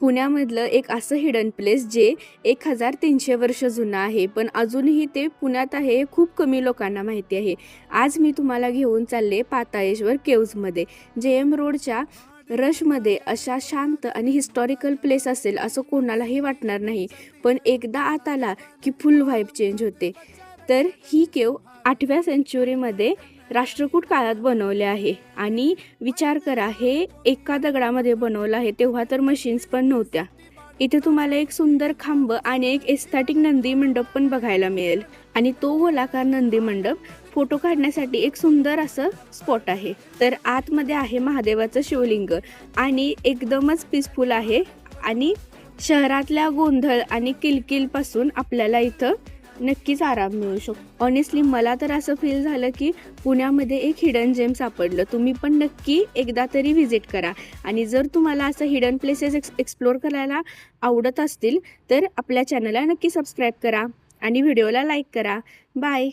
पुण्यामधलं एक असं hidden place जे 1300 वर्ष जुनं आहे, पण अजूनही ते पुण्यात आहे हे खूप कमी लोकांना माहिती आहे. आज मी तुम्हाला घेऊन चालले पाताळेश्वर केव्जमध्ये. JM रोडच्या रशमध्ये अशा शांत आणि हिस्टॉरिकल प्लेस असेल असं कोणालाही वाटणार नाही, पण एकदा आत आला की फुल व्हाईब चेंज होते. तर ही केव 8व्या सेंचुरीमध्ये राष्ट्रकूट काळात बनवले आहे आणि विचार करा, हे एका दगडामध्ये बनवलं आहे, तेव्हा तर मशीन्स पण नव्हत्या. इथे तुम्हाला एक सुंदर खांब आणि एक एस्थेटिक नंदी मंडप पण बघायला मिळेल आणि तो गोलाकार नंदी मंडप फोटो काढण्यासाठी एक सुंदर असं स्पॉट आहे. तर आतमध्ये आहे महादेवाचं शिवलिंग आणि एकदमच पीसफुल आहे आणि शहरातल्या गोंधळ आणि किलकिलपासून आपल्याला इथं नक्कीच आराम मिळू शकतो. ऑनेस्टली मला तर असं फील झालं की पुण्यामध्ये एक हिडन जेम सापडलं. तुम्ही पण नक्की एकदा तरी व्हिजिट करा आणि जर तुम्हाला असं हिडन प्लेसेस एक्सप्लोअर करायला आवडत असतील तर आपल्या चॅनलला नक्की सबस्क्राईब करा आणि व्हिडिओला लाईक करा. बाय.